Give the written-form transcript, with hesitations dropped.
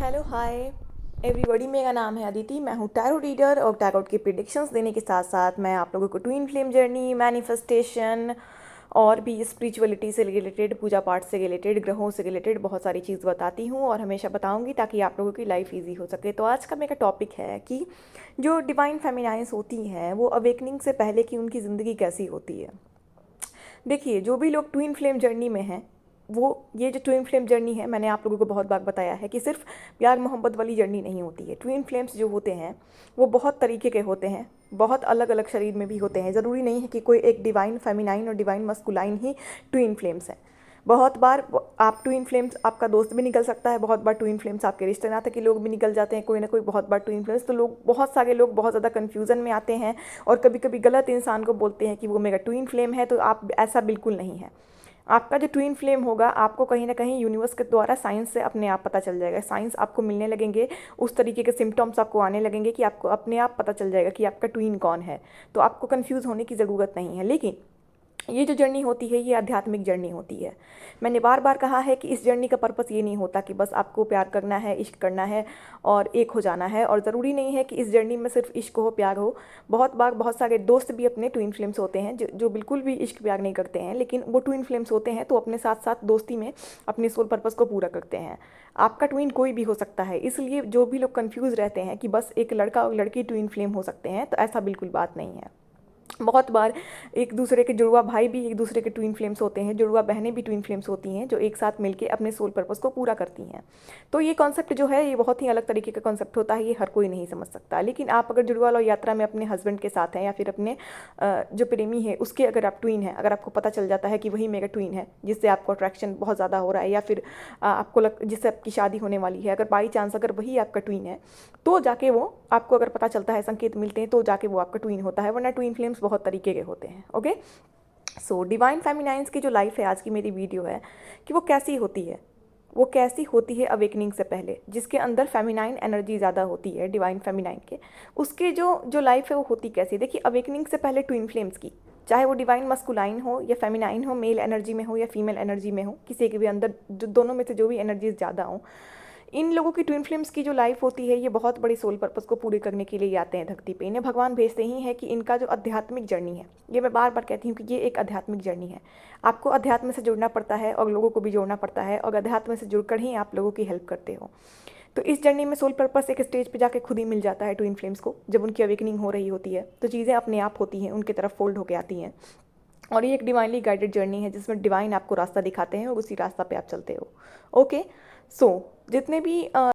Hello hi everybody, मेरा नाम है अदिति। मैं हूँ टैरो रीडर और टैरोट की प्रिडिक्शंस देने के साथ साथ मैं आप लोगों को ट्विन फ्लेम जर्नी, मैनिफेस्टेशन और भी स्पिरिचुअलिटी से रिलेटेड, पूजा पाठ से रिलेटेड, ग्रहों से रिलेटेड बहुत सारी चीज़ बताती हूँ और हमेशा बताऊँगी ताकि आप लोगों की लाइफ ईजी हो सके। तो आज का मेरा टॉपिक है कि जो डिवाइन फेमिनाइंस होती हैं वो अवेकनिंग से पहले की उनकी ज़िंदगी कैसी होती है। देखिए, जो भी लोग ट्विन फ्लेम जर्नी में हैं, वो ये जो ट्विन फ्लेम जर्नी है, मैंने आप लोगों को बहुत बार बताया है कि सिर्फ प्यार मोहब्बत वाली जर्नी नहीं होती है। ट्विन फ्लेम्स जो होते हैं वो बहुत तरीके के होते हैं, बहुत अलग अलग शरीर में भी होते हैं। ज़रूरी नहीं है कि कोई एक डिवाइन फेमिनाइन और डिवाइन मस्कुलाइन ही ट्विन फ्लेम्स हैं। बहुत बार आप ट्विन फ्लेम्स, आपका दोस्त भी निकल सकता है, बहुत बार ट्विन फ्लेम्स आपके रिश्ते नाते के लोग भी निकल जाते हैं, कोई ना कोई बहुत बार ट्विन फ्लेम्स। तो लोग, बहुत सारे लोग बहुत ज़्यादा कन्फ्यूज़न में आते हैं और कभी कभी गलत इंसान को बोलते हैं कि वो मेरा ट्विन फ्लेम है। तो आप, ऐसा बिल्कुल नहीं है। आपका जो ट्विन फ्लेम होगा, आपको कहीं ना कहीं यूनिवर्स के द्वारा साइंस से अपने आप पता चल जाएगा। साइंस आपको मिलने लगेंगे, उस तरीके के सिम्टम्स आपको आने लगेंगे कि आपको अपने आप पता चल जाएगा कि आपका ट्विन कौन है। तो आपको कंफ्यूज होने की ज़रूरत नहीं है। लेकिन ये जो जर्नी होती है ये आध्यात्मिक जर्नी होती है। मैंने बार बार कहा है कि इस जर्नी का पर्पस ये नहीं होता कि बस आपको प्यार करना है, इश्क करना है और एक हो जाना है। और ज़रूरी नहीं है कि इस जर्नी में सिर्फ इश्क हो, प्यार हो। बहुत बार बहुत सारे दोस्त भी अपने ट्विन फ्लेम्स होते हैं जो बिल्कुल भी इश्क प्यार नहीं करते हैं, लेकिन वो ट्विन फ्लेम्स होते हैं तो अपने साथ साथ दोस्ती में अपने सोल पर्पस को पूरा करते हैं। आपका ट्विन कोई भी हो सकता है, इसलिए जो भी लोग कन्फ्यूज़ रहते हैं कि बस एक लड़का और लड़की ट्विन फ्लेम हो सकते हैं, तो ऐसा बिल्कुल बात नहीं है। बहुत बार एक दूसरे के जुड़वा भाई भी एक दूसरे के ट्विन फ्लेम्स होते हैं, जुड़वा बहनें भी ट्विन फ्लेम्स होती हैं जो एक साथ मिलके अपने सोल पर्पस को पूरा करती हैं। तो ये कॉन्सेप्ट जो है ये बहुत ही अलग तरीके का कॉन्सेप्ट होता है, ये हर कोई नहीं समझ सकता। लेकिन आप अगर जुड़वा लो यात्रा में अपने हस्बैंड के साथ हैं या फिर अपने जो प्रेमी है उसके अगर आप ट्विन हैं, अगर आपको पता चल जाता है कि वही मेरा ट्विन है जिससे आपको अट्रैक्शन बहुत ज़्यादा हो रहा है, या फिर जिससे आपकी शादी होने वाली है, अगर बाई चांस अगर वही आपका ट्विन है, तो जाके वो आपको अगर पता चलता है, संकेत मिलते हैं, तो जाके वो आपका ट्विन होता है। वरना ट्विन फ्लेम्स बहुत तरीके के होते हैं। ओके, सो डिवाइन फेमिनाइंस की जो लाइफ है, आज की मेरी वीडियो है कि वो कैसी होती है। वो कैसी होती है अवेकनिंग से पहले, जिसके अंदर फेमिनाइन एनर्जी ज़्यादा होती है, डिवाइन फेमिनाइन के, उसके जो लाइफ है वो होती कैसी। देखिए, अवेकनिंग से पहले ट्विन फ्लेम्स की, चाहे वो डिवाइन मस्कुलाइन हो या फेमिनाइन हो, मेल एनर्जी में हो या फीमेल एनर्जी में हो, किसी के भी अंदर जो दोनों में से जो भी एनर्जीज ज़्यादा हो, इन लोगों की ट्विन फ्लेम्स की जो लाइफ होती है ये बहुत बड़ी सोल पर्पस को पूरी करने के लिए आते हैं धरती पे। इन्हें भगवान भेजते ही हैं कि इनका जो आध्यात्मिक जर्नी है, ये मैं बार बार कहती हूँ कि ये एक आध्यात्मिक जर्नी है। आपको अध्यात्म से जुड़ना पड़ता है और लोगों को भी जोड़ना पड़ता है, और अध्यात्म से जुड़कर ही आप लोगों की हेल्प करते हो। तो इस जर्नी में सोल पर्पस एक स्टेज पे जाके खुद ही मिल जाता है ट्विन फ्लेम्स को। जब उनकी अवेकनिंग हो रही होती है तो चीज़ें अपने आप होती हैं, उनकी तरफ फोल्ड होकर आती हैं। और ये एक डिवाइनली गाइडेड जर्नी है जिसमें डिवाइन आपको रास्ता दिखाते हैं और उसी रास्ता पे आप चलते हो। ओके, सो जितने भी